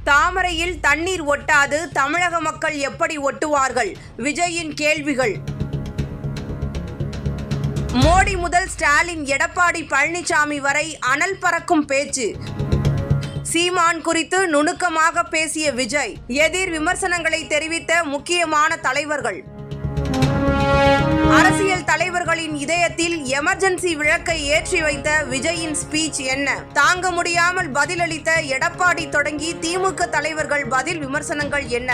தாமரையில் தண்ணீர் ஒட்டாது, தமிழக மக்கள் எப்படி ஒட்டுவார்கள்? விஜயின் கேள்விகள். மோடி முதல் ஸ்டாலின், எடப்பாடி பழனிசாமி வரை அனல் பறக்கும் பேச்சு. சீமான் குறித்து நுணுக்கமாக பேசிய விஜய். எதிர் விமர்சனங்களை தெரிவித்த முக்கியமான தலைவர்கள். அரசியல் தலைவர்களின் இதயத்தில் எமர்ஜென்சி விளக்கை ஏற்றி வைத்த விஜயின் ஸ்பீச் என்ன? தாங்க முடியாமல் பதிலளித்த எடப்பாடி தொடங்கி திமுக தலைவர்கள் பதில் விமர்சனங்கள் என்ன?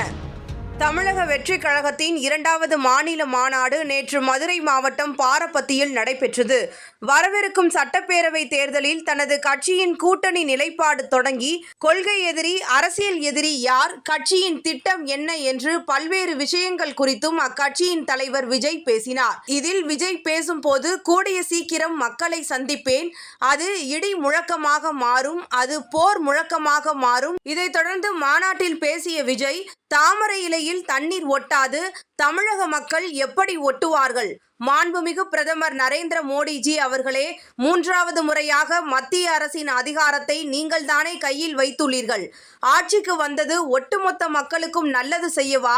தமிழக வெற்றிக் கழகத்தின் 2வது மாநில மாநாடு நேற்று மதுரை மாவட்டம் பாரப்பத்தியில் நடைபெற்றது. வரவிருக்கும் சட்டப்பேரவை தேர்தலில் தனது கட்சியின் கூட்டணி நிலைப்பாடு தொடங்கி கொள்கை எதிரி, அரசியல் எதிரி யார், கட்சியின் திட்டம் என்ன என்று பல்வேறு விஷயங்கள் குறித்தும் அக்கட்சியின் தலைவர் விஜய் பேசினார். இதில் விஜய் பேசும்போது, கூடிய சீக்கிரம் மக்களை சந்திப்பேன், அது இடி முழக்கமாக மாறும், அது போர் முழக்கமாக மாறும். இதைத் தொடர்ந்து மாநாட்டில் பேசிய விஜய், தாமரை இலையில் தண்ணீர் ஒட்டாது, தமிழக மக்கள் எப்படி ஒட்டுவார்கள்? மாண்புமிகு பிரதமர் நரேந்திர மோடிஜி அவர்களே, 3வது முறையாக மத்திய அரசின் அதிகாரத்தை நீங்கள் தானே கையில் வைத்துள்ளீர்கள். ஆட்சிக்கு வந்தது ஒட்டுமொத்த மக்களுக்கும் நல்லது செய்யவா,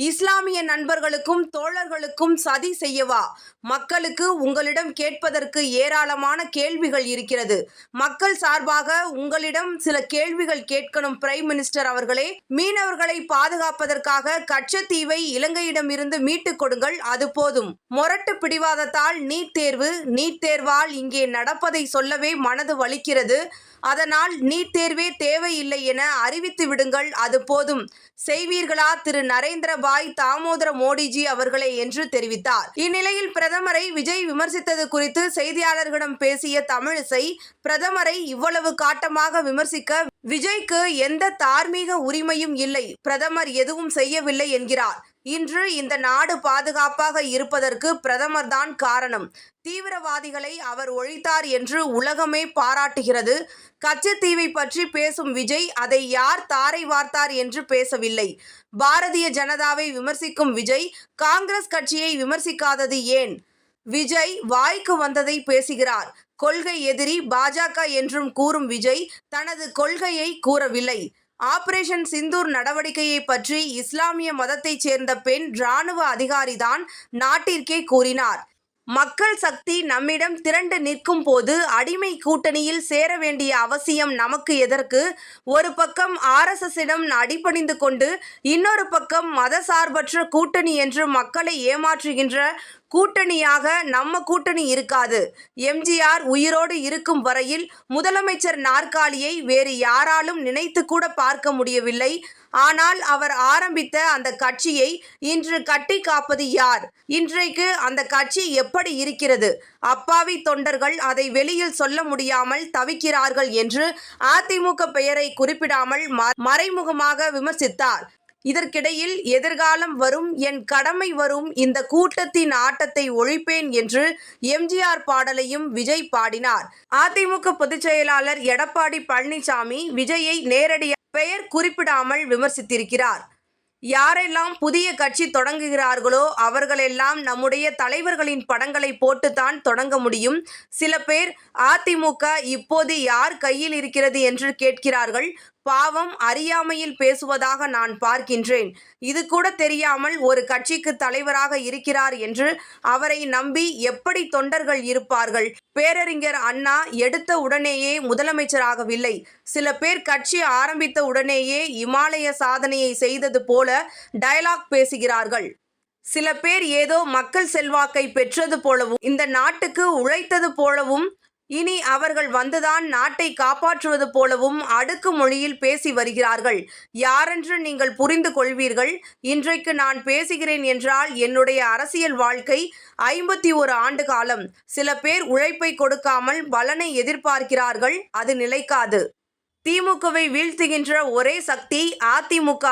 இஸ்லாமிய நண்பர்களுக்கும் தோழர்களுக்கும் சதி செய்யவா? மக்களுக்கு உங்களிடம் கேட்பதற்கு ஏராளமான கேள்விகள் இருக்கிறது. மக்கள் சார்பாக உங்களிடம் சில கேள்விகள் கேட்கணும் பிரைம் மினிஸ்டர் அவர்களே. மீனவர்களை பாதுகாப்பதற்காக கச்சத்தீவை இலங்கையிடமிருந்து மீட்டுக் கொடுங்கள், அது போதும். மொரட்டு பிடிவாதத்தால் நீட் தேர்வால் இங்கே நடப்பதை சொல்லவே மனது வலிக்கிறது. அதனால் நீட் தேர்வே தேவையில்லை என அறிவித்து விடுங்கள், அது போதும். செய்வீர்களா திரு நரேந்திரபாய் தாமோதர மோடிஜி அவர்களே என்று தெரிவித்தார். இந்நிலையில் பிரதமரை விஜய் விமர்சித்தது குறித்து செய்தியாளர்களிடம் பேசிய தமிழிசை, பிரதமரை இவ்வளவு காட்டமாக விமர்சிக்க விஜய்க்கு எந்த தார்மீக உரிமையும் இல்லை, பிரதமர் எதுவும் செய்யவில்லை என்கிறார். இன்று இந்த நாடு பாதுகாப்பாக இருப்பதற்கு பிரதமர் தான் காரணம். தீவிரவாதிகளை அவர் ஒழித்தார் என்று உலகமே பாராட்டுகிறது. கச்சத்தீவை பற்றி பேசும் விஜய் அதை யார் தாரை வார்த்தார் என்று பேசவில்லை. பாரதிய ஜனதாவை விமர்சிக்கும் விஜய் காங்கிரஸ் கட்சியை விமர்சிக்காதது ஏன்? விஜய் வாய்க்கு வந்ததை பேசுகிறார். கொள்கை எதிரி பாஜக என்றும் கூறும் விஜய் தனது கொள்கையை கூறவில்லை. ஆபரேஷன் சிந்தூர் நடவடிக்கையை பற்றி இஸ்லாமிய மதத்தைச் சேர்ந்த பெண் இராணுவ அதிகாரிதான் நாட்டிற்கே கூறினார். மக்கள் சக்தி நம்மிடம் திரண்டு நிற்கும் போது அடிமை கூட்டணியில் சேர வேண்டிய அவசியம் நமக்கு எதற்கு? ஒரு பக்கம் RSSிடம் அடிபணிந்து கொண்டு, இன்னொரு பக்கம் மதசார்பற்ற கூட்டணி என்று மக்களை ஏமாற்றுகின்ற கூட்டணியாக நம்ம கூட்டணி இருக்காது. எம்ஜிஆர் உயிரோடு இருக்கும் வரையில் முதலமைச்சர் நாற்காலியை வேறு யாராலும் நினைத்து கூட பார்க்க முடியவில்லை. ஆனால் அவர் ஆரம்பித்த அந்த கட்சியை இன்று கட்டி காப்பது யார்? இன்றைக்கு அந்த கட்சி எப்படி இருக்கிறது? அப்பாவி தொண்டர்கள் அதை வெளியில் சொல்ல முடியாமல் தவிக்கிறார்கள் என்று அதிமுக பெயரை குறிப்பிடாமல் மறைமுகமாக விமர்சித்தார். இதற்கிடையில் எதிர்காலம் வரும், என் கடமை வரும், இந்த கூட்டத்தின் ஆட்டத்தை ஒழிப்பேன் என்று எம்ஜிஆர் பாடலையும் விஜய் பாடினார். அதிமுக பொதுச் செயலாளர் எடப்பாடி பழனிசாமி விஜயை நேரடியாக பெயர் குறிப்பிடாமல் விமர்சித்திருக்கிறார். யாரெல்லாம் புதிய கட்சி தொடங்குகிறார்களோ அவர்களெல்லாம் நம்முடைய தலைவர்களின் படங்களை போட்டுத்தான் தொடங்க முடியும். சில பேர் அதிமுக இப்போது யார் கையில் இருக்கிறது என்று கேட்கிறார்கள். பாவம், அறியாமையில் பேசுவதாக நான் பார்க்கின்றேன். இது கூட தெரியாமல் ஒரு கட்சிக்கு தலைவராக இருக்கிறார் என்று அவரை நம்பி எப்படி தொண்டர்கள் இருப்பார்கள்? பேரறிஞர் அண்ணா எடுத்த உடனேயே முதலமைச்சராகவில்லை. சில பேர் கட்சி ஆரம்பித்த உடனேயே இமாலய சாதனையை செய்தது போல டயலாக் பேசுகிறார்கள். சில பேர் ஏதோ மக்கள் செல்வாக்கை பெற்றது போலவும், இந்த நாட்டுக்கு உழைத்தது போலவும், இனி அவர்கள் வந்துதான் நாட்டை காப்பாற்றுவது போலவும் அடுக்கு மொழியில் பேசி வருகிறார்கள். யாரென்று நீங்கள் புரிந்து கொள்வீர்கள். இன்றைக்கு நான் பேசுகிறேன் என்றால் என்னுடைய அரசியல் வாழ்க்கை 51 ஆண்டு காலம். சில பேர் உழைப்பை கொடுக்காமல் பலனை எதிர்பார்க்கிறார்கள். அது நிலைக்காது. திமுகவை வீழ்த்துகின்ற ஒரே சக்தி அதிமுக.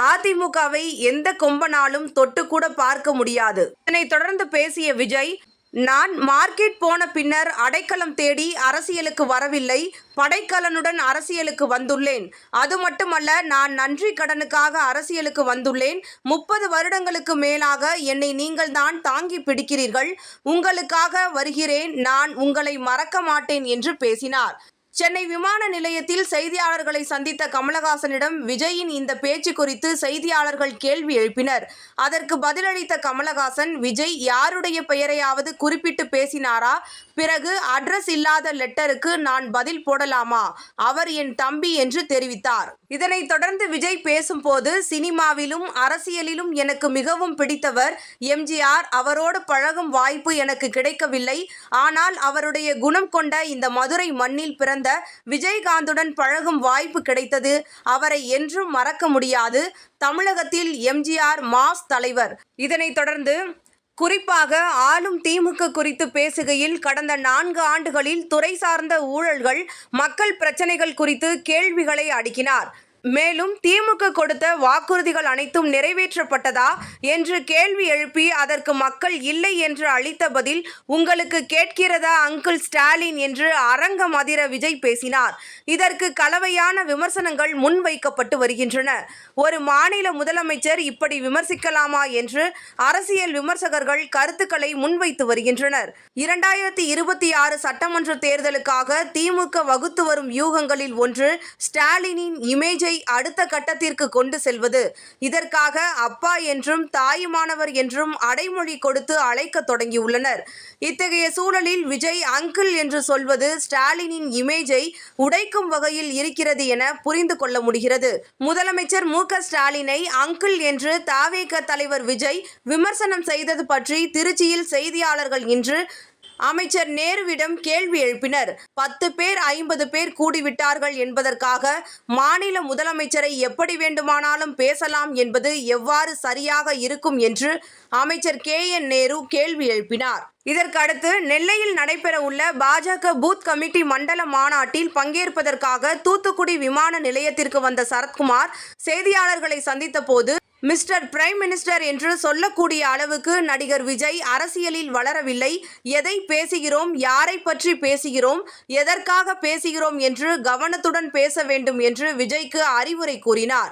அதிமுகவை எந்த கொம்பனாலும் தொட்டுக்கூட பார்க்க முடியாது. இதனைத் தொடர்ந்து பேசிய விஜய், நான் மார்க்கெட் போன பின்னர் அடைக்கலம் தேடி அரசியலுக்கு வரவில்லை, படைக்கலனுடன் அரசியலுக்கு வந்துள்ளேன். அது மட்டுமல்ல, நான் நன்றி கடனுக்காக அரசியலுக்கு வந்துள்ளேன். 30 வருடங்களுக்கு மேலாக என்னை நீங்கள் தான் தாங்கி பிடிக்கிறீர்கள். உங்களுக்காக வருகிறேன், நான் உங்களை மறக்க மாட்டேன் என்று பேசினார். சென்னை விமான நிலையத்தில் செய்தியாளர்களை சந்தித்த கமலஹாசனிடம் விஜயின் இந்த பேச்சு குறித்து செய்தியாளர்கள் கேள்வி எழுப்பினர். அதற்கு பதிலளித்த கமலஹாசன், விஜய் யாருடைய பெயரையாவது குறிப்பிட்டு பேசினாரா? பிறகு அட்ரஸ் இல்லாத லெட்டருக்கு நான் பதில் போடலாமா? அவர் என் தம்பி என்று தெரிவித்தார். இதனைத் தொடர்ந்து விஜய் பேசும்போது, சினிமாவிலும் அரசியலிலும் எனக்கு மிகவும் பிடித்தவர் எம்ஜிஆர். அவரோடு பழகும் வாய்ப்பு எனக்கு கிடைக்கவில்லை. ஆனால் அவருடைய குணம் கொண்ட இந்த மதுரை மண்ணில் பிறந்த விஜயகாந்துடன் பழகும் வாய்ப்பு கிடைத்தது. அவரை என்றும் மறக்க முடியாது. தமிழகத்தில் எம்ஜிஆர் மாஸ் தலைவர். இதனைத் தொடர்ந்து குறிப்பாக ஆளும் திமுக குறித்து பேசுகையில், கடந்த 4 ஆண்டுகளில் துறை சார்ந்த ஊழல்கள், மக்கள் பிரச்சனைகள் குறித்து கேள்விகளை அடுக்கினார். மேலும் திமுக கொடுத்த வாக்குறுதிகள் அனைத்தும் நிறைவேற்றப்பட்டதா என்று கேள்வி எழுப்பி, அதற்கு மக்கள் இல்லை என்று அளித்த பதில் உங்களுக்கு கேட்கிறதா அங்கிள் ஸ்டாலின் என்று அரங்கம் அதிர விஜய் பேசினார். இதற்கு கலவையான விமர்சனங்கள் முன்வைக்கப்பட்டு வருகின்றன. ஒரு மாநில முதலமைச்சர் இப்படி விமர்சிக்கலாமா என்று அரசியல் விமர்சகர்கள் கருத்துக்களை முன்வைத்து வருகின்றனர். 2026 சட்டமன்ற தேர்தலுக்காக திமுக வகுத்து வரும் வியூகங்களில் ஒன்று ஸ்டாலினின் இமேஜை அடுத்த கட்டத்திற்கு கொண்டு செல்வது. இதற்காக அப்பா என்றும் தாயுமானவர் என்றும் அடைமொழி கொடுத்து அழைக்க தொடங்கியுள்ளனர். இத்தகைய சூழலில் விஜய் அங்கிள் என்று சொல்வது ஸ்டாலினின் இமேஜை உடைக்கும் வகையில் இருக்கிறது என புரிந்து கொள்ள முடிகிறது. முதலமைச்சர் மு.க. ஸ்டாலினை அங்கிள் என்று தவேக தலைவர் விஜய் விமர்சனம் செய்தது பற்றி திருச்சியில் செய்தியாளர்கள் இன்று அமைச்சர் நேருவிடம் கேள்வி எழுப்பினர். 10 பேர் 50 பேர் கூடிவிட்டார்கள் என்பதற்காக மாநில முதலமைச்சரை எப்படி வேண்டுமானாலும் பேசலாம் என்பது எவ்வாறு சரியாக இருக்கும் என்று அமைச்சர் KN நேரு கேள்வி எழுப்பினார். இதற்கடுத்து நெல்லையில் நடைபெற உள்ள பாஜக பூத் கமிட்டி மண்டல மாநாட்டில் பங்கேற்பதற்காக தூத்துக்குடி விமான நிலையத்திற்கு வந்த சரத்குமார் செய்தியாளர்களை சந்தித்த போது, மிஸ்டர் பிரைம் மினிஸ்டர் என்று சொல்லக்கூடிய அளவுக்கு நடிகர் விஜய் அரசியலில் வளரவில்லை. எதை பேசுகிறோம், யாரை பற்றி பேசுகிறோம், எதற்காக பேசுகிறோம் என்று கவனத்துடன் பேச வேண்டும் என்று விஜய்க்கு அறிவுரை கூறினார்.